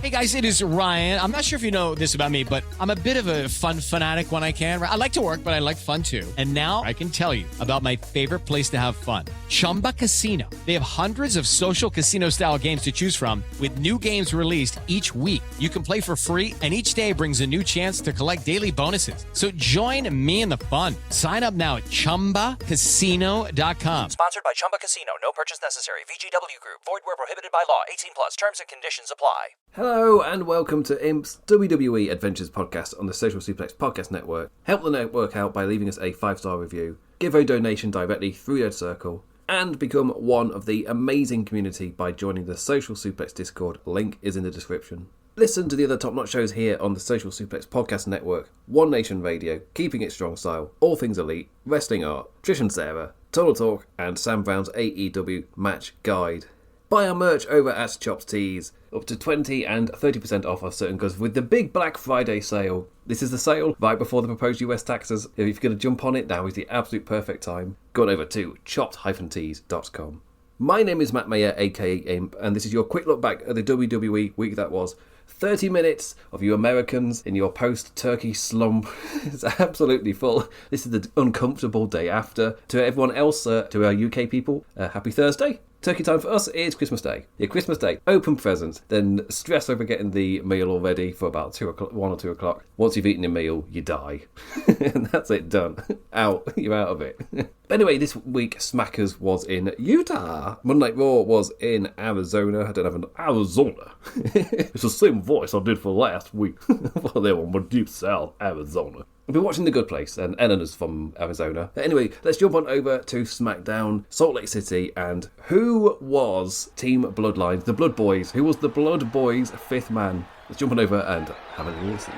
Hey guys, it is Ryan. I'm not sure if you know this about me, but I'm a bit of a fun fanatic when I can. I like to work, but I like fun too. And now I can tell you about my favorite place to have fun. Chumba Casino. They have hundreds of social casino style games to choose from with new games released each week. You can play for free and each day brings a new chance to collect daily bonuses. So join me in the fun. Sign up now at ChumbaCasino.com. Sponsored by Chumba Casino. No purchase necessary. VGW Group. Void where prohibited by law. 18 plus. Terms and conditions apply. Hello and welcome to Imp's WWE Adventures podcast on the Social Suplex Podcast Network. Help the network out by leaving us a 5-star review, give a donation directly through Red Circle, and become one of the amazing community by joining the Social Suplex Discord. Link is in the description. Listen to the other top-notch shows here on the Social Suplex Podcast Network, One Nation Radio, Keeping It Strong Style, All Things Elite, Wrestling Art, Trish and Sarah, Total Talk, and Sam Brown's AEW Match Guide. Buy our merch over at Chops Tees, up to 20 and 30% off of certain goods with the big Black Friday sale. This is the sale right before the proposed US taxes. If you're going to jump on it, now is the absolute perfect time. Go on over to chopped-tees.com. My name is Matt Maher, aka Imp, and this is your quick look back at the WWE week that was. 30 minutes of you Americans in your post-turkey slump. It's absolutely full. This is the uncomfortable day after. To everyone else, to our UK people, happy Thursday. Turkey time for us is Christmas Day. Yeah, Christmas Day. Open presents, then stress over getting the meal all ready for about 1 or 2 o'clock. Once you've eaten your meal, you die. And that's it, done. Out. You're out of it. But anyway, this week, Smackers was in Utah. Monday Night Raw was in Arizona. I don't have an Arizona. It's the same voice I did for last week. Well, they were deep south, Arizona. We've been watching The Good Place, and Eleanor's from Arizona. But anyway, let's jump on over to SmackDown, Salt Lake City, and who was Team Bloodline, the Blood Boys? Who was the Blood Boys' fifth man? Let's jump on over and have a listen.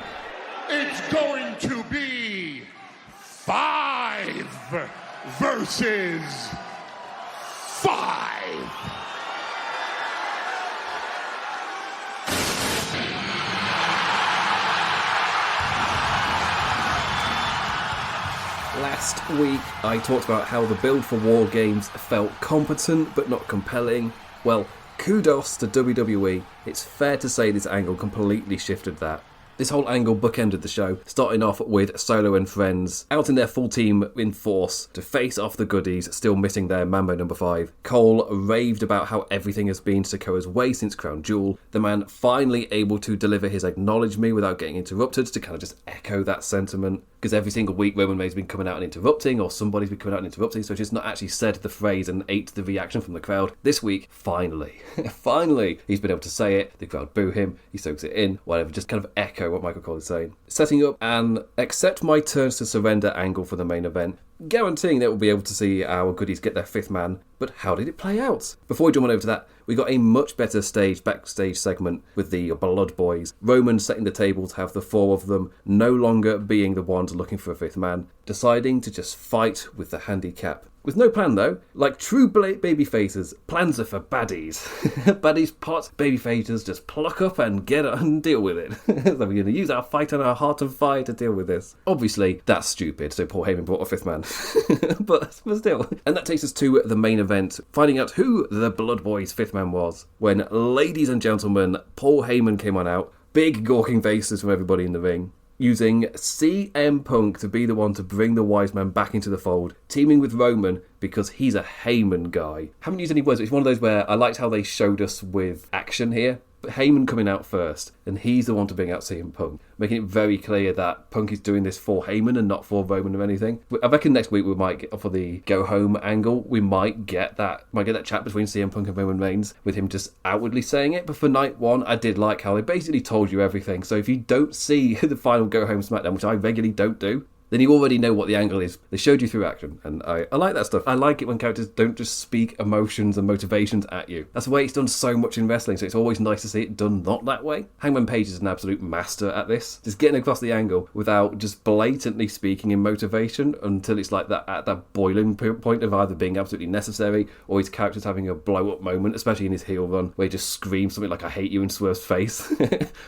It's going to be 5 versus 5. Last week, I talked about how the build for War Games felt competent but not compelling. Well, kudos to WWE. It's fair to say this angle completely shifted that. This whole angle bookended the show, starting off with Solo and friends out in their full team in force to face off the goodies, still missing their Mambo number 5. Cole raved about how everything has been Sikoa's way since Crown Jewel. The man finally able to deliver his acknowledge me without getting interrupted, to kind of just echo that sentiment. Because every single week Roman Reigns has been coming out and interrupting, or somebody's been coming out and interrupting, so just not actually said the phrase and ate the reaction from the crowd. This week, finally, he's been able to say it. The crowd boo him, he soaks it in, whatever, just kind of echo what Michael Cole is saying. Setting up an accept my turns to surrender angle for the main event, guaranteeing that we'll be able to see our goodies get their fifth man. But how did it play out? Before we jump on over to that, we got a much better backstage segment with the Blood Boys. Roman setting the table to have the 4 of them no longer being the ones looking for a fifth man, deciding to just fight with the handicap. With no plan though, like true baby faces, plans are for baddies. Baddies pot, baby faces just pluck up and get it and deal with it. So we're going to use our fight and our heart of fire to deal with this. Obviously, that's stupid, so Paul Heyman brought a fifth man. but still. And that takes us to the main event, finding out who the Blood Boys' fifth man was. When, ladies and gentlemen, Paul Heyman came on out, big gawking faces from everybody in the ring, using CM Punk to be the one to bring the wise man back into the fold, teaming with Roman because he's a Heyman guy. Haven't used any words, but it's one of those where I liked how they showed us with action here. But Heyman coming out first, and he's the one to bring out CM Punk, making it very clear that Punk is doing this for Heyman and not for Roman or anything. I reckon next week we might get, for the go home angle, we might get that chat between CM Punk and Roman Reigns with him just outwardly saying it. But for night one, I did like how they basically told you everything. So if you don't see the final go home SmackDown, which I regularly don't do, then you already know what the angle is. They showed you through action, and I like that stuff. I like it when characters don't just speak emotions and motivations at you. That's the way it's done so much in wrestling, so it's always nice to see it done not that way. Hangman Page is an absolute master at this. Just getting across the angle without just blatantly speaking in motivation until it's like that at that boiling point of either being absolutely necessary or his character's having a blow-up moment, especially in his heel run, where he just screams something like, I hate you, in Swerve's face.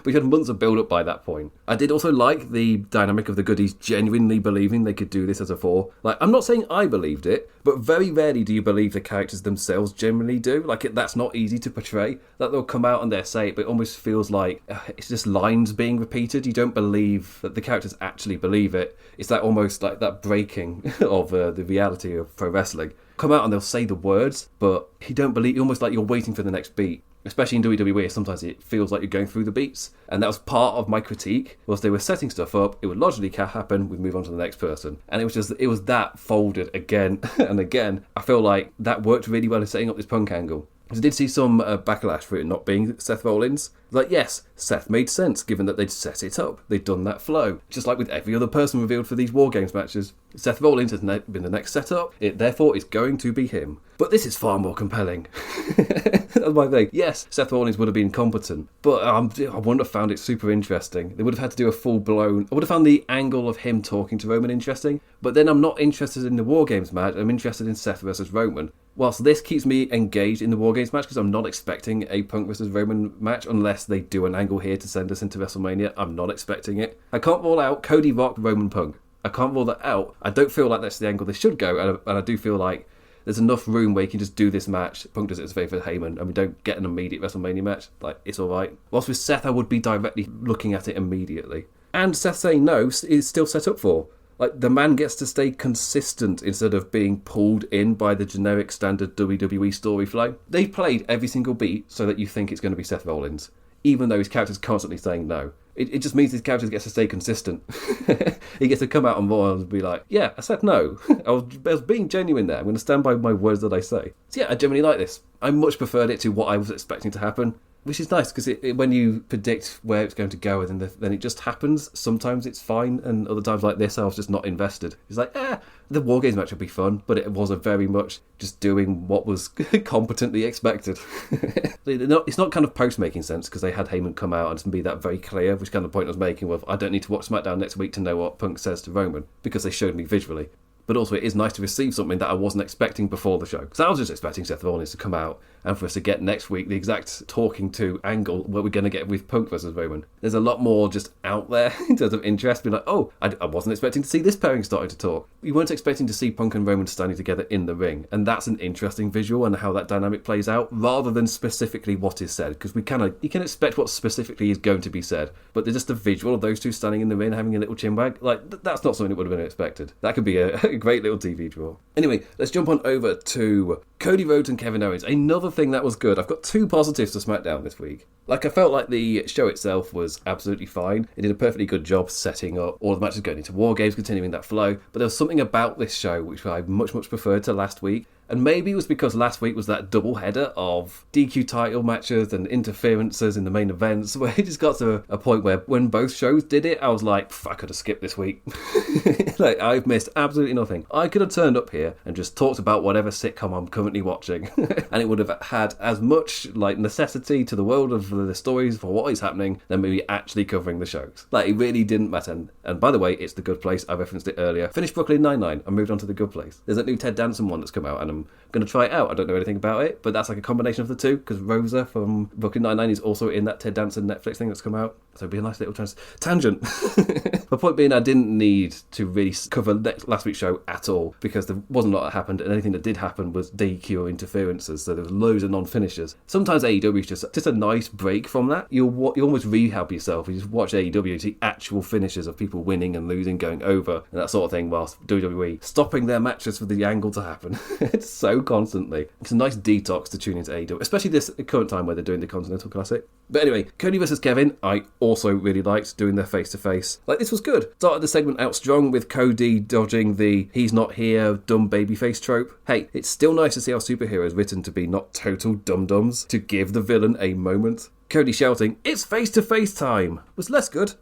We had months of build-up by that point. I did also like the dynamic of the goodies genuinely genuinely believing they could do this as a 4. Like, I'm not saying I believed it, but very rarely do you believe the characters themselves generally do. Like, that's not easy to portray. That they'll come out and they'll say it, but it almost feels like it's just lines being repeated. You don't believe that the characters actually believe it. It's like almost like that breaking of the reality of pro wrestling. Come out and they'll say the words, but you don't believe, almost like you're waiting for the next beat. Especially in WWE, sometimes it feels like you're going through the beats. And that was part of my critique, was they were setting stuff up, it would logically happen, we'd move on to the next person. And it was that folded again and again. I feel like that worked really well in setting up this Punk angle. I did see some backlash for it not being Seth Rollins. Like, yes, Seth made sense, given that they'd set it up. They'd done that flow. Just like with every other person revealed for these War Games matches. Seth Rollins has been the next setup. It therefore is going to be him. But this is far more compelling. That's my thing. Yes, Seth Rollins would have been competent, but I wouldn't have found it super interesting. They would have had to do a full-blown... I would have found the angle of him talking to Roman interesting, but then I'm not interested in the War Games match. I'm interested in Seth versus Roman. Whilst this keeps me engaged in the War Games match, because I'm not expecting a Punk versus Roman match unless they do an angle here to send us into WrestleMania. I'm not expecting it. I can't rule out Cody Rock, Roman Punk. I can't rule that out. I don't feel like that's the angle they should go, and I do feel like there's enough room where you can just do this match. Punk does it as a favour for Heyman, and we don't get an immediate WrestleMania match. Like, it's alright. Whilst with Seth, I would be directly looking at it immediately. And Seth saying no is still set up for. Like, the man gets to stay consistent instead of being pulled in by the generic standard WWE story flow. They played every single beat so that you think it's going to be Seth Rollins, even though his character's constantly saying no. It just means his character gets to stay consistent. He gets to come out on Raw and be like, yeah, I said no. I was being genuine there. I'm going to stand by my words that I say. So yeah, I genuinely like this. I much preferred it to what I was expecting to happen. Which is nice, because when you predict where it's going to go, and then it just happens. Sometimes it's fine, and other times like this, I was just not invested. It's like, the War Games match would be fun, but it wasn't very much just doing what was competently expected. It's not kind of post-making sense, because they had Heyman come out and be that very clear, which kind of point I was making with, I don't need to watch SmackDown next week to know what Punk says to Roman, because they showed me visually. But also, it is nice to receive something that I wasn't expecting before the show. Because I was just expecting Seth Rollins to come out and for us to get next week the exact talking to angle where we're going to get with Punk versus Roman. There's a lot more just out there in terms of interest. Being like, oh, I wasn't expecting to see this pairing starting to talk. You weren't expecting to see Punk and Roman standing together in the ring. And that's an interesting visual and how that dynamic plays out, rather than specifically what is said. Because you can expect what specifically is going to be said. But there's just the visual of those two standing in the ring having a little chin wag. Like, that's not something that would have been expected. That could be a great little TV draw. Anyway, let's jump on over to Cody Rhodes and Kevin Owens. Another thing that was good. I've got 2 positives to SmackDown this week. Like, I felt like the show itself was absolutely fine. It did a perfectly good job setting up all the matches going into War Games, continuing that flow. But there was something about this show which I much preferred to last week. And maybe it was because last week was that double header of DQ title matches and interferences in the main events, where it just got to a point where when both shows did it, I was like, I could have skipped this week. Like, I've missed absolutely nothing. I could have turned up here and just talked about whatever sitcom I'm currently watching. And it would have had as much like necessity to the world of the stories for what is happening than maybe actually covering the shows. Like, it really didn't matter. And by the way, it's The Good Place. I referenced it earlier. Finished Brooklyn Nine-Nine. I moved on to The Good Place. There's a new Ted Danson one that's come out, and I'm going to try it out. I don't know anything about it, but that's like a combination of the two, because Rosa from Brooklyn Nine-Nine is also in that Ted Danson Netflix thing that's come out. So it'd be a nice little tangent. My point being, I didn't need to really cover last week's show at all, because there wasn't a lot that happened, and anything that did happen was DQ or interferences, so there was loads of non-finishers. Sometimes AEW is just a nice break from that. You almost rehab yourself. You just watch AEW to see actual finishes of people winning and losing, going over, and that sort of thing, whilst WWE stopping their matches for the angle to happen. It's so constantly. It's a nice detox to tune into AEW, especially this current time where they're doing the Continental Classic. But anyway, Cody versus Kevin, I also really liked doing their face-to-face. Like, this was good. Started the segment out strong with Cody dodging the he's not here, dumb babyface trope. Hey, it's still nice to see our superheroes written to be not total dum-dums, to give the villain a moment. Cody shouting, "It's face-to-face time," was less good.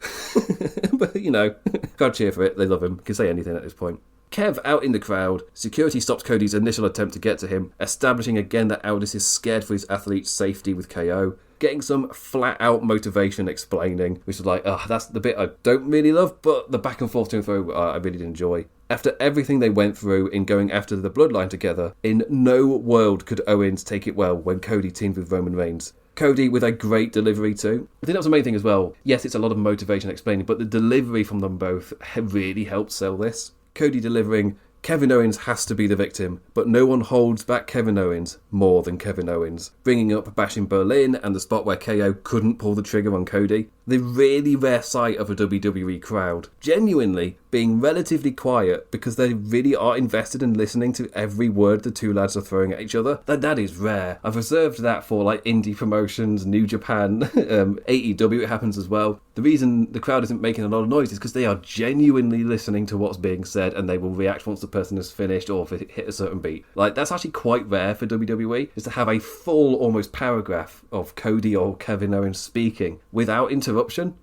But, you know, gotta cheer for it. They love him. Can say anything at this point. Kev out in the crowd. Security stops Cody's initial attempt to get to him, establishing again that Aldis is scared for his athlete's safety with KO. Getting some flat-out motivation explaining, which is like, that's the bit I don't really love, but the back and forth to and fro I really did enjoy. After everything they went through in going after the bloodline together, in no world could Owens take it well when Cody teamed with Roman Reigns. Cody with a great delivery too. I think that was the main thing as well. Yes, it's a lot of motivation explaining, but the delivery from them both really helped sell this. Cody delivering, Kevin Owens has to be the victim, but no one holds back Kevin Owens more than Kevin Owens. Bringing up Bashing Berlin and the spot where KO couldn't pull the trigger on Cody. The really rare sight of a WWE crowd genuinely being relatively quiet because they really are invested in listening to every word the two lads are throwing at each other. That is rare. I've reserved that for like indie promotions, New Japan, AEW, it happens as well. The reason the crowd isn't making a lot of noise is because they are genuinely listening to what's being said and they will react once the person has finished or if it hit a certain beat. Like, that's actually quite rare for WWE, is to have a full almost paragraph of Cody or Kevin Owens speaking without interruption.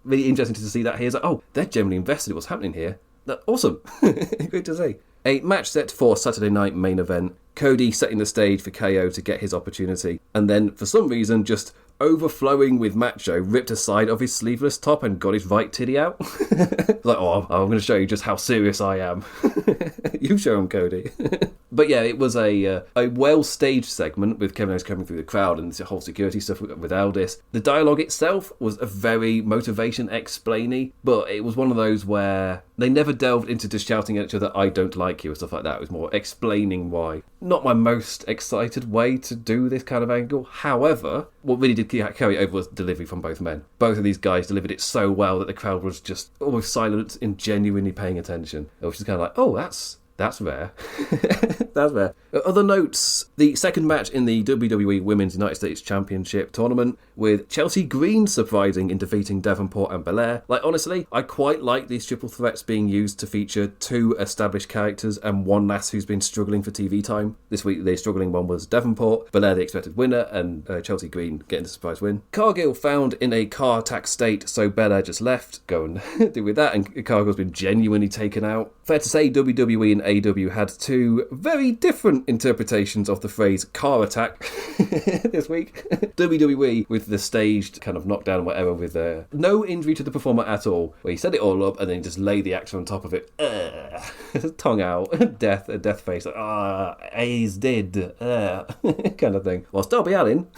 Really interesting to see that here. It's like, oh, they're genuinely invested in what's happening here. Awesome. Great to see. A match set for Saturday night main event. Cody setting the stage for KO to get his opportunity. And then, for some reason, just overflowing with macho, ripped a side of his sleeveless top and got his right titty out. Like, oh, I'm going to show you just how serious I am. You show him, Cody. But yeah, it was a well-staged segment with Kevin Owens coming through the crowd and the whole security stuff with Aldis. The dialogue itself was a very motivation explainy, but it was one of those where they never delved into just shouting at each other, I don't like you, or stuff like that. It was more explaining why. Not my most excited way to do this kind of angle. However, what really did carry it over was delivery from both men. Both of these guys delivered it so well that the crowd was just almost silent and genuinely paying attention. Which is kind of like, oh, that's rare. That's rare. Other notes, the second match in the WWE Women's United States Championship tournament with Chelsea Green surprising in defeating Davenport and Belair. Like, honestly, I quite like these triple threats being used to feature two established characters and one lass who's been struggling for TV time. This week, the struggling one was Davenport, Belair the expected winner, and Chelsea Green getting the surprise win. Cargill found in a car attack state, so Belair just left. Go and deal with that, and Cargill's been genuinely taken out. Fair to say, WWE and AEW had two very different interpretations of the phrase car attack this week. WWE with the staged kind of knockdown, whatever, with no injury to the performer at all, where he set it all up and then just lay the actor on top of it. Tongue out, death face, he's dead, kind of thing. Whilst Darby Allin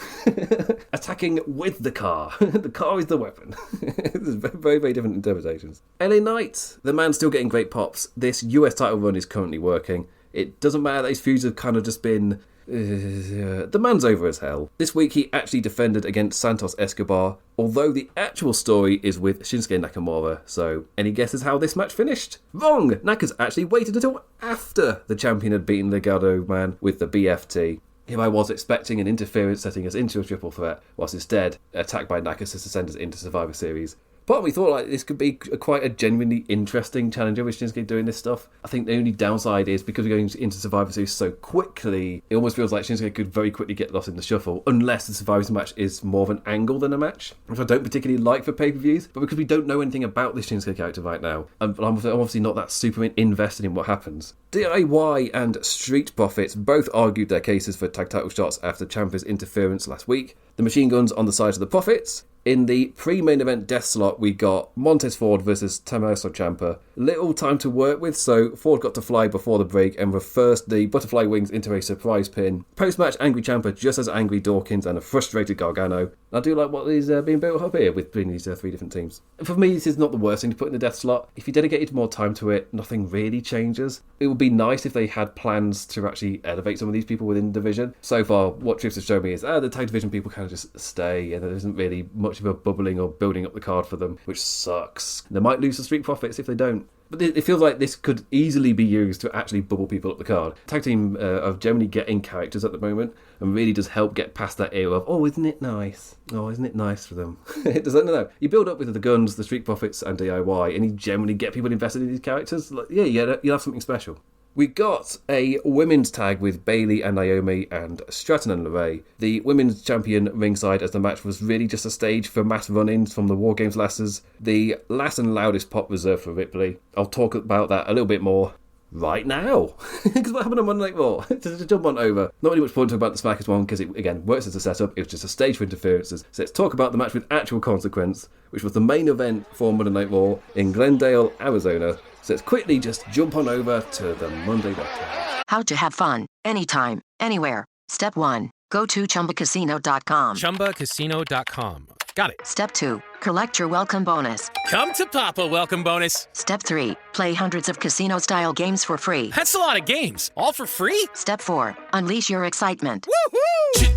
attacking with the car. The car is the weapon. There's very, very different interpretations. LA Knight, the man still getting great pops. This US title run is currently working. It doesn't matter that his feuds have kind of just been... the man's over as hell. This week he actually defended against Santos Escobar, although the actual story is with Shinsuke Nakamura. So, any guesses how this match finished? Wrong! Naka's actually waited until after the champion had beaten Legado Man with the BFT. Here I was expecting an interference setting us into a triple threat, whilst instead attacked by Naka to send us into Survivor Series. Part of me thought like this could be quite a genuinely interesting challenger with Shinsuke doing this stuff. I think the only downside is because we're going into Survivor Series so quickly, it almost feels like Shinsuke could very quickly get lost in the shuffle, unless the Survivor Series match is more of an angle than a match, which I don't particularly like for pay-per-views, but because we don't know anything about this Shinsuke character right now, I'm obviously not that super invested in what happens. DIY and Street Profits both argued their cases for tag title shots after Ciampa's interference last week. The Machine Guns on the side of the Profits. In the pre-main event death slot, we got Montez Ford versus Tommaso Ciampa. Little time to work with, so Ford got to fly before the break and reversed the butterfly wings into a surprise pin. Post-match, angry Ciampa just as angry Dawkins and a frustrated Gargano. I do like what is being built up here between these three different teams. For me, this is not the worst thing to put in the death slot. If you dedicated more time to it, nothing really changes. It would be nice if they had plans to actually elevate some of these people within the division. So far, what Trips has shown me is the tag division people kind of just stay, and there isn't really much of a bubbling or building up the card for them, which sucks. They might lose the Street Profits if they don't. But it feels like this could easily be used to actually bubble people up the card. Tag team are generally getting characters at the moment and really does help get past that era of, oh, isn't it nice? Oh, isn't it nice for them? No. You build up with the Guns, the Street Profits and DIY and you generally get people invested in these characters. Like, yeah, you'll have something special. We got a women's tag with Bayley and Naomi and Stratton and LeRae. The women's champion ringside as the match was really just a stage for mass run-ins from the War Games lasses. The last and loudest pop reserved for Ripley. I'll talk about that a little bit more right now. Because what happened on Monday Night Raw? To jump on over. Not really much point to talk about the SmackDown one because it, again, works as a setup. It was just a stage for interferences. So let's talk about the match with actual consequence, which was the main event for Monday Night Raw in Glendale, Arizona. So let's quickly just jump on over to the Monday Night Raw. How to have fun, anytime, anywhere. Step 1. Go to ChumbaCasino.com. ChumbaCasino.com. Got it. Step 2. Collect your welcome bonus. Come to Papa welcome bonus. Step 3. Play hundreds of casino-style games for free. That's a lot of games. All for free? Step 4. Unleash your excitement. Woohoo!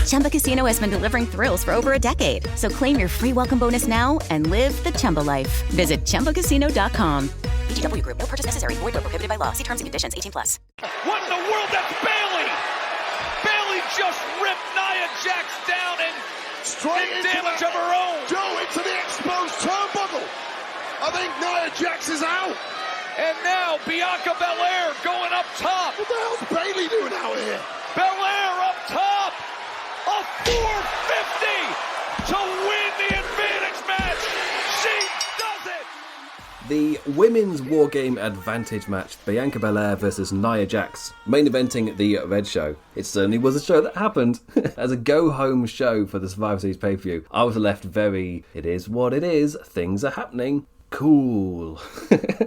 Chumba Casino has been delivering thrills for over a decade. So claim your free welcome bonus now and live the Chumba life. Visit ChumbaCasino.com. VGW Group. No purchase necessary. Void where prohibited by law. See terms and conditions. 18+. What in the world? That's Bayley! Bayley just ripped Nia Jax down and Straight did into damage the, of her own. Joe into the exposed turnbuckle. I think Nia Jax is out. And now Bianca Belair going up top. What the hell's Bayley doing out here? Belair up top. A 450 to win the advantage match. She does it. The Women's War Game Advantage match, Bianca Belair versus Nia Jax, main eventing the Red Show. It certainly was a show that happened. As a go-home show for the Survivor Series pay-per-view, I was left very, it is what it is, things are happening. Cool.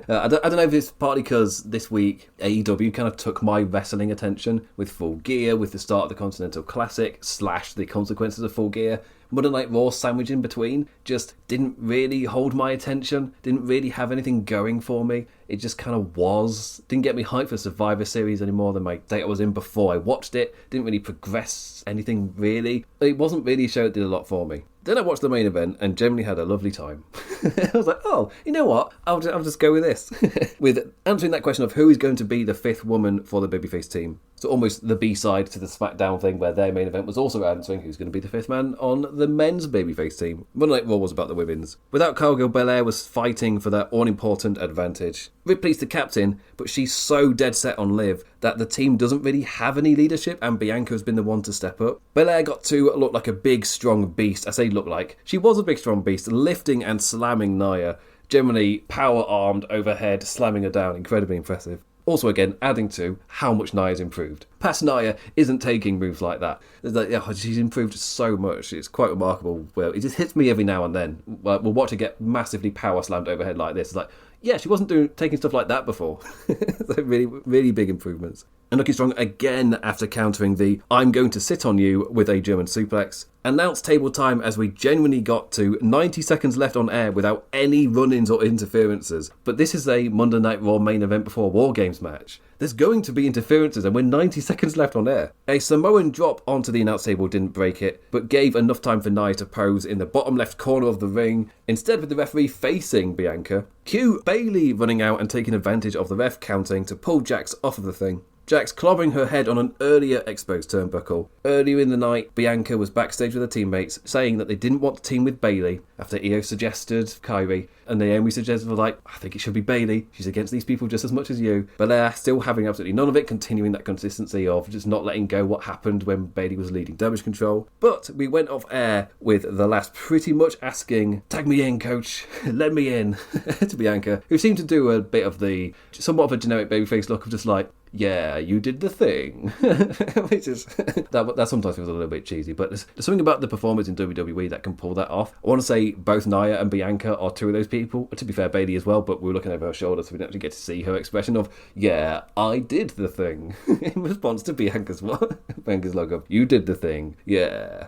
I don't know if it's partly because this week AEW kind of took my wrestling attention with Full Gear, with the start of the Continental Classic, / the consequences of Full Gear. Monday Night Raw sandwich in between just didn't really hold my attention, didn't really have anything going for me. It just kind of was. Didn't get me hyped for Survivor Series any more than my date I was in before I watched it. Didn't really progress anything really. It wasn't really a show that did a lot for me. Then I watched the main event and generally had a lovely time. I was like, oh, you know what? I'll just go with this. With answering that question of who is going to be the fifth woman for the babyface team. So almost the B-side to the SmackDown thing where their main event was also answering who's going to be the fifth man on the men's babyface team. Monday Night Raw was about the women's. Without Cowgirl, Belair was fighting for that all-important advantage. Ripley's the captain, but she's so dead set on Liv that the team doesn't really have any leadership and Bianca has been the one to step up. Belair got to look like a big, strong beast. I say look like. She was a big, strong beast, lifting and slamming Nia. Generally power-armed overhead, slamming her down. Incredibly impressive. Also, again, adding to how much Nia's improved. Past Nia isn't taking moves like that. She's improved so much. It's quite remarkable. Well, it just hits me every now and then. We'll watch her get massively power slammed overhead like this. It's like, yeah, she wasn't taking stuff like that before. So really, really big improvements. And looking strong again after countering the I'm going to sit on you with a German suplex. Announced table time as we genuinely got to 90 seconds left on air without any run-ins or interferences. But this is a Monday Night Raw main event before War Games match. There's going to be interferences and we're 90 seconds left on air. A Samoan drop onto the announce table didn't break it, but gave enough time for Nia to pose in the bottom left corner of the ring, instead with the referee facing Bianca. Cue Bayley running out and taking advantage of the ref counting to pull Jax off of the thing. Jax clobbering her head on an earlier exposed turnbuckle. Earlier in the night, Bianca was backstage with her teammates, saying that they didn't want to team with Bayley after Io suggested Kyrie, and Naomi suggested, I think it should be Bayley. She's against these people just as much as you. But they're still having absolutely none of it, continuing that consistency of just not letting go what happened when Bayley was leading Damage Control. But we went off air with the last pretty much asking, tag me in, coach, let me in, to Bianca, who seemed to do a bit of the, somewhat of a generic babyface look of just like, yeah, you did the thing. Which is, that sometimes feels a little bit cheesy, but there's something about the performers in WWE that can pull that off. I want to say both Nia and Bianca are two of those people. To be fair, Bayley as well, but we were looking over her shoulder, so we didn't actually get to see her expression of, yeah, I did the thing, in response to Bianca's look of, you did the thing, yeah.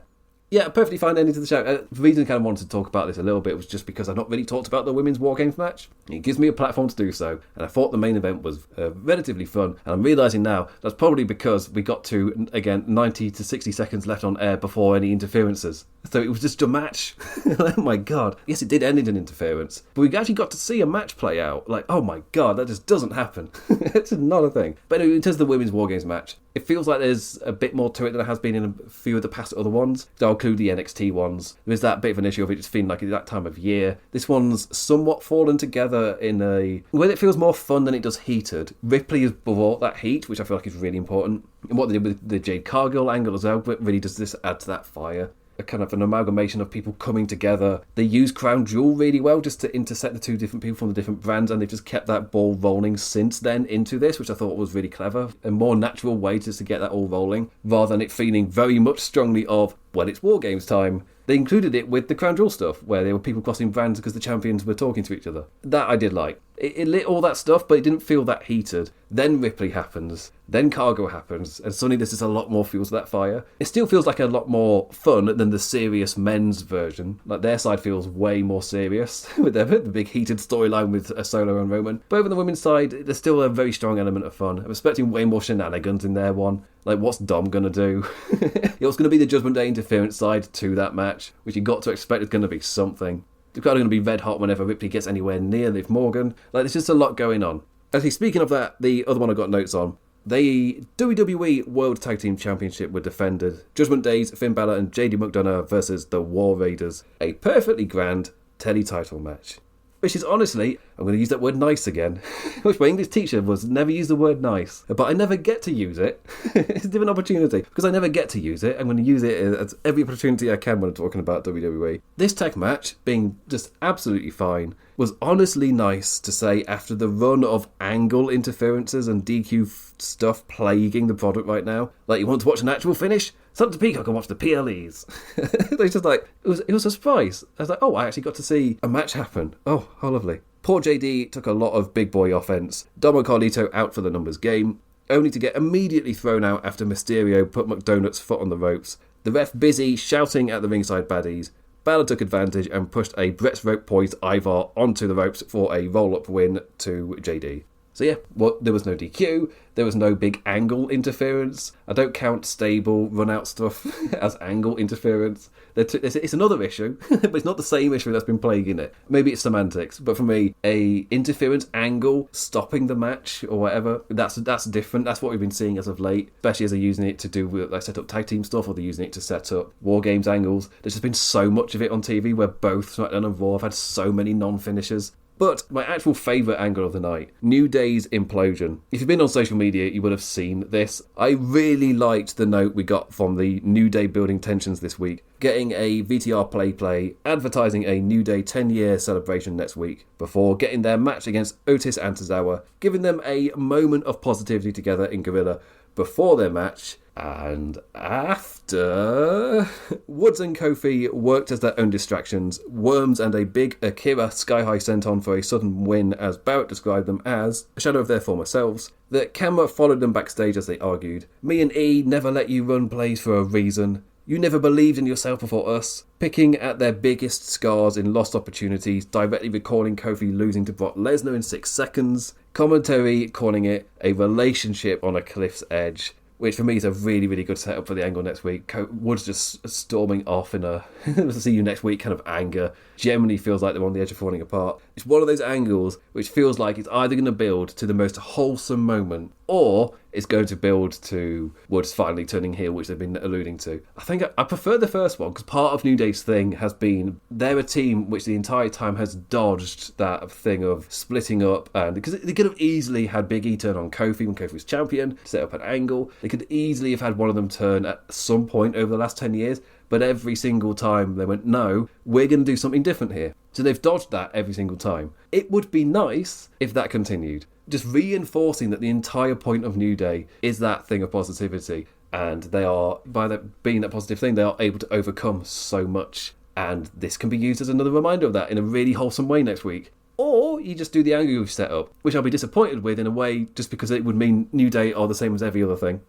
Yeah, perfectly fine ending to the show. The reason I kind of wanted to talk about this a little bit was just because I've not really talked about the Women's War Games match. It gives me a platform to do so, and I thought the main event was relatively fun, and I'm realising now that's probably because we got to, again, 90 to 60 seconds left on air before any interferences. So it was just a match. Oh my god. Yes, it did end in an interference, but we actually got to see a match play out. Like, oh my god, that just doesn't happen. It's not a thing. But anyway, in terms of the Women's War Games match, it feels like there's a bit more to it than there has been in a few of the past other ones. So I'll include the NXT ones. There's that bit of an issue of it just feeling like it's that time of year. This one's somewhat fallen together in a way that feels more fun than it does heated. Ripley has brought that heat, which I feel like is really important. And what they did with the Jade Cargill angle as well, but really does this add to that fire. A kind of an amalgamation of people coming together. They use Crown Jewel really well just to intersect the two different people from the different brands, and they've just kept that ball rolling since then into this, which I thought was really clever. A more natural way just to get that all rolling, rather than it feeling very much strongly of well, it's War Games time. They included it with the Crown Jewel stuff, where there were people crossing brands because the champions were talking to each other. That I did like. It lit all that stuff, but it didn't feel that heated. Then Ripley happens, then Cargo happens, and suddenly there's just a lot more fuel to that fire. It still feels like a lot more fun than the serious men's version. Like, their side feels way more serious, with the big heated storyline with Solo and Roman. But over on the women's side, there's still a very strong element of fun. I'm expecting way more shenanigans in their one. Like, what's Dom going to do? It was going to be the Judgment Day interference side to that match, which you got to expect is going to be something. It's kind of going to be red hot whenever Ripley gets anywhere near Liv Morgan. Like, there's just a lot going on. Actually, speaking of that, the other one I got notes on, the WWE World Tag Team Championship were defended. Judgment Day's Finn Balor and JD McDonough versus the War Raiders. A perfectly grand title match. Which is honestly, I'm going to use that word nice again, which my English teacher was never use the word nice, but I never get to use it. It's a different opportunity. Because I never get to use it, I'm going to use it at every opportunity I can when I'm talking about WWE. This tag match, being just absolutely fine, was honestly nice to say after the run of angle interferences and DQ stuff plaguing the product right now. Like, you want to watch an actual finish? Send to Peacock and watch the PLEs. It's just like, it was a surprise. I was like, oh, I actually got to see a match happen. Oh, how lovely. Poor JD took a lot of big boy offense. Dom and Carlito out for the numbers game, only to get immediately thrown out after Mysterio put McDonough's foot on the ropes. The ref busy shouting at the ringside baddies. Balor took advantage and pushed a Brett's rope poised Ivar onto the ropes for a roll-up win to JD. So yeah, well, there was no DQ, there was no big angle interference. I don't count stable run-out stuff as angle interference. It's another issue, but it's not the same issue that's been plaguing it. Maybe it's semantics, but for me, a interference angle stopping the match or whatever, that's different. That's what we've been seeing as of late, especially as they're using it to do with, like, set up tag team stuff, or they're using it to set up War Games angles. There's just been so much of it on TV where both SmackDown and Raw have had so many non-finishers. But my actual favourite angle of the night, New Day's implosion. If you've been on social media, you would have seen this. I really liked the note we got from the New Day building tensions this week, getting a VTR play, advertising a New Day 10-year celebration next week, before getting their match against Otis and Tozawa, giving them a moment of positivity together in Gorilla before their match. And after, Woods and Kofi worked as their own distractions, Worms and a big Akira Sky-High sent on for a sudden win, as Barrett described them as a shadow of their former selves. The camera followed them backstage as they argued. Me and E never let you run plays for a reason. You never believed in yourself before us. Picking at their biggest scars in lost opportunities, directly recalling Kofi losing to Brock Lesnar in 6 seconds. Commentary calling it a relationship on a cliff's edge, which for me is a really, really good setup for the angle next week. Woods just storming off in a see you next week kind of anger. Generally feels like they're on the edge of falling apart. It's one of those angles which feels like it's either going to build to the most wholesome moment, or it's going to build to Woods finally turning heel, which they've been alluding to. I think I prefer the first one, because part of New Day's thing has been they're a team which the entire time has dodged that thing of splitting up, and because they could have easily had Big E turn on Kofi when Kofi was champion to set up an angle. They could easily have had one of them turn at some point over the last 10 years, but every single time they went, no, we're going to do something different here. So they've dodged that every single time. It would be nice if that continued. Just reinforcing that the entire point of New Day is that thing of positivity. And they are, by that being that positive thing, they are able to overcome so much. And this can be used as another reminder of that in a really wholesome way next week. Or you just do the angle you've set up, which I'll be disappointed with in a way, just because it would mean New Day are the same as every other thing.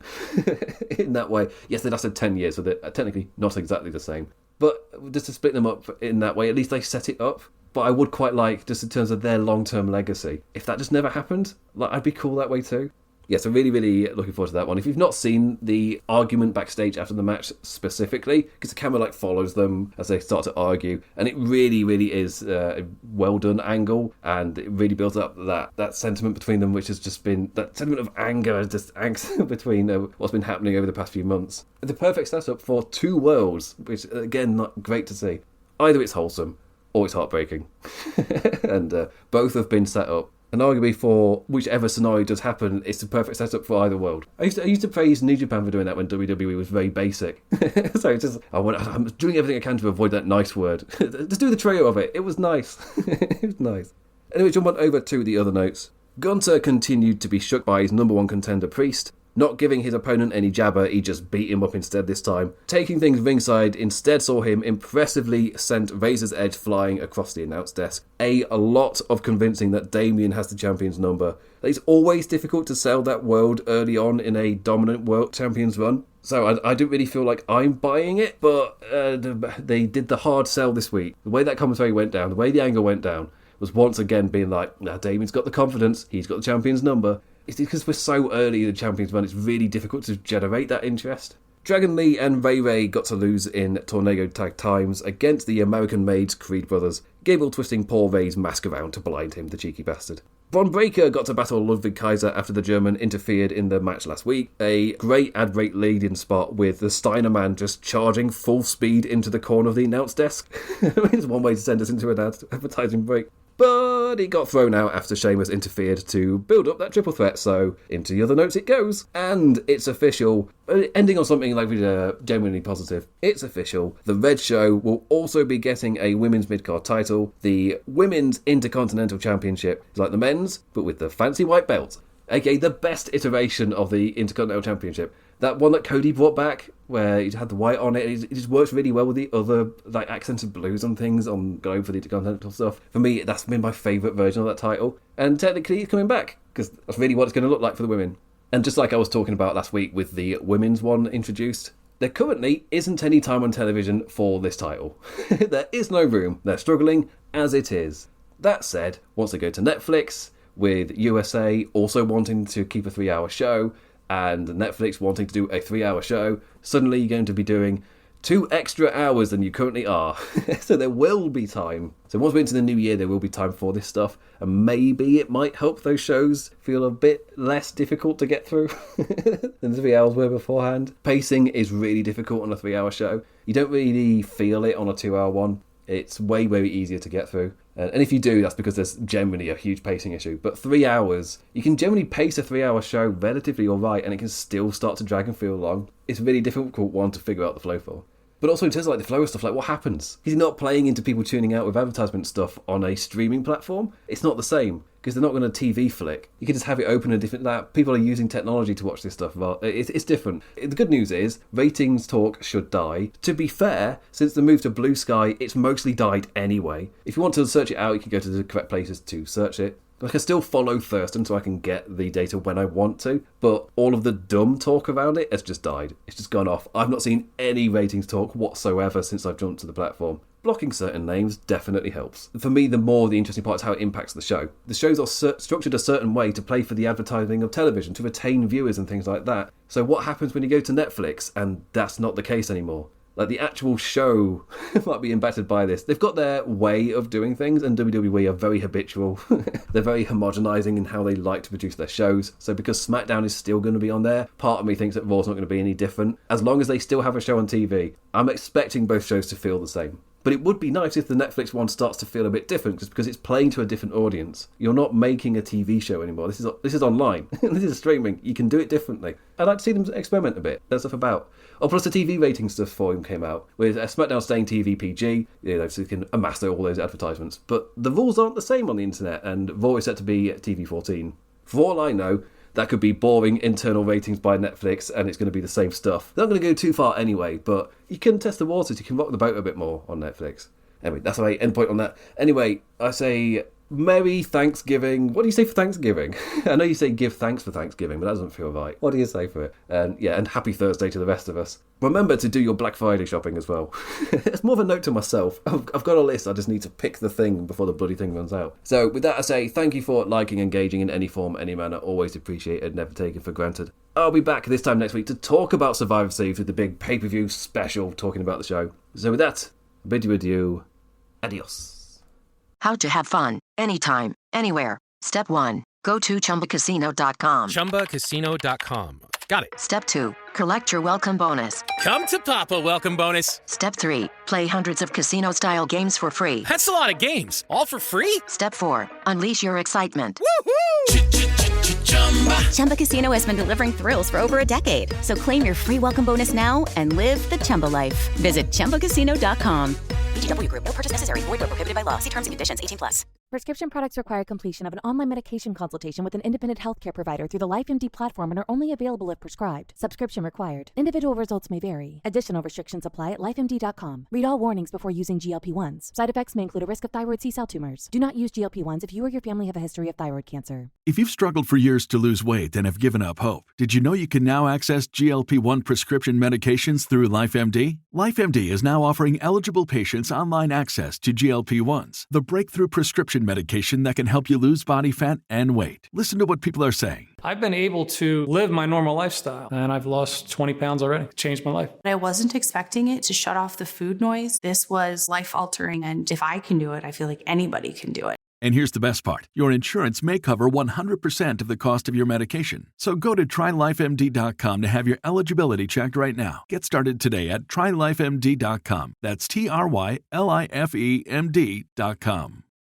In that way, yes, they lasted 10 years, so they're technically not exactly the same. But just to split them up in that way, at least they set it up. But I would quite like, just in terms of their long-term legacy, if that just never happened, like, I'd be cool that way too. Yeah, so really, really looking forward to that one. If you've not seen the argument backstage after the match specifically, because the camera follows them as they start to argue, and it really, really is a well done angle, and it really builds up that sentiment between them, which has just been that sentiment of anger and just angst between what's been happening over the past few months. The perfect setup for two worlds, which again, not great to see. Either it's wholesome or it's heartbreaking, and both have been set up. And arguably for whichever scenario does happen, it's the perfect setup for either world. I used to praise New Japan for doing that when WWE was very basic. So it's just, I'm doing everything I can to avoid that nice word. Just do the trio of it. It was nice. It was nice. Anyway, jump on over to the other notes. Gunther continued to be shook by his number one contender, Priest. Not giving his opponent any jabber, he just beat him up instead this time. Taking things ringside, instead saw him impressively sent Razor's Edge flying across the announce desk. A lot of convincing that Damien has the champion's number. It's always difficult to sell that world early on in a dominant world champion's run. So I don't really feel like I'm buying it, but they did the hard sell this week. The way that commentary went down, the way the angle went down, was once again being like, nah, Damien's got the confidence, he's got the champion's number. It's because we're so early in the champion's run, it's really difficult to generate that interest. Dragon Lee and Ray Ray got to lose in Tornado Tag Times against the American-made Creed brothers, Gable twisting Paul Ray's mask around to blind him, the cheeky bastard. Bron Breakker got to battle Ludwig Kaiser after the German interfered in the match last week. A great ad break lead-in spot with the Steiner man just charging full speed into the corner of the announce desk. It's one way to send us into an advertising break. But it got thrown out after Sheamus interfered to build up that triple threat, so into the other notes it goes. And it's official, ending on something like genuinely positive. It's official. The Red Show will also be getting a women's mid-card title. The Women's Intercontinental Championship is like the men's, but with the fancy white belt. aka the best iteration of the Intercontinental Championship. That one that Cody brought back, where he had the white on it, it just works really well with the other like accented blues and things on going for the Intercontinental stuff. For me, that's been my favourite version of that title. And technically, he's coming back, because that's really what it's going to look like for the women. And just like I was talking about last week with the women's one introduced, there currently isn't any time on television for this title. There is no room. They're struggling as it is. That said, once they go to Netflix, with USA also wanting to keep a 3-hour show, and Netflix wanting to do a 3-hour show, suddenly you're going to be doing 2 extra hours than you currently are. So there will be time. So once we're into the new year, there will be time for this stuff, and maybe it might help those shows feel a bit less difficult to get through than the 3 hours were beforehand. Pacing is really difficult on a 3-hour show. You don't really feel it on a 2-hour one. It's way, way easier to get through. And if you do, that's because there's generally a huge pacing issue. But 3 hours, you can generally pace a 3-hour show relatively alright, and it can still start to drag and feel long. It's a really difficult one to figure out the flow for. But also in terms of like the flow of stuff, like what happens? He's not playing into people tuning out with advertisement stuff on a streaming platform. It's not the same, because they're not going to TV flick. You can just have it open a different... Like, people are using technology to watch this stuff. Well, it's different. The good news is, ratings talk should die. To be fair, since the move to Blue Sky, it's mostly died anyway. If you want to search it out, you can go to the correct places to search it. I can still follow Thurston so I can get the data when I want to, but all of the dumb talk around it has just died. It's just gone off. I've not seen any ratings talk whatsoever since I've jumped to the platform. Blocking certain names definitely helps. For me, the interesting part is how it impacts the show. The shows are structured a certain way to play for the advertising of television, to retain viewers and things like that. So what happens when you go to Netflix and that's not the case anymore? Like, the actual show might be impacted by this. They've got their way of doing things, and WWE are very habitual. They're very homogenising in how they like to produce their shows. So because SmackDown is still going to be on there, part of me thinks that Raw's not going to be any different. As long as they still have a show on TV, I'm expecting both shows to feel the same. But it would be nice if the Netflix one starts to feel a bit different, just because it's playing to a different audience. You're not making a TV show anymore. This is online. This is streaming. You can do it differently. I'd like to see them experiment a bit. That's stuff about. Oh, plus the TV rating stuff for him came out, with SmackDown staying TV PG, so you can amass all those advertisements. But the rules aren't the same on the internet, and Raw is set to be TV 14. For all I know, that could be boring internal ratings by Netflix, and it's going to be the same stuff. They're not going to go too far anyway, but you can test the waters, you can rock the boat a bit more on Netflix. Anyway, that's my end point on that. Anyway, I say Merry Thanksgiving. What do you say for Thanksgiving? I know you say give thanks for Thanksgiving, but that doesn't feel right. What do you say for it? And happy Thursday to the rest of us. Remember to do your Black Friday shopping as well. It's more of a note to myself. I've got a list, I just need to pick the thing before the bloody thing runs out. So with that I say thank you for liking, engaging in any form, any manner. Always appreciated, never taken for granted. I'll be back this time next week to talk about Survivor Series with the big pay-per-view special talking about the show. So with that, I bid you adieu. Adios. How to have fun, anytime, anywhere. Step 1. Go to ChumbaCasino.com. ChumbaCasino.com. Got it. Step 2. Collect your welcome bonus. Come to Papa welcome bonus. Step 3. Play hundreds of casino-style games for free. That's a lot of games. All for free? Step 4. Unleash your excitement. Woohoo! Chumba Casino has been delivering thrills for over a decade. So claim your free welcome bonus now and live the Chumba life. Visit ChumbaCasino.com. VGW Group. No purchase necessary. Void where prohibited by law. See terms and conditions. 18+. Prescription products require completion of an online medication consultation with an independent healthcare provider through the LifeMD platform and are only available if prescribed. Subscription required. Individual results may vary. Additional restrictions apply at lifemd.com. Read all warnings before using GLP-1s. Side effects may include a risk of thyroid C-cell tumors. Do not use GLP-1s if you or your family have a history of thyroid cancer. If you've struggled for years to lose weight and have given up hope, did you know you can now access GLP-1 prescription medications through LifeMD? LifeMD is now offering eligible patients online access to GLP-1s, the breakthrough prescription medication that can help you lose body fat and weight. Listen to what people are saying. I've been able to live my normal lifestyle, and I've lost 20 pounds already. Changed my life. I wasn't expecting it to shut off the food noise. This was life-altering, and if I can do it, I feel like anybody can do it. And here's the best part. Your insurance may cover 100% of the cost of your medication. So go to trylifemd.com to have your eligibility checked right now. Get started today at trylifemd.com. That's TRYLIFEMD.com.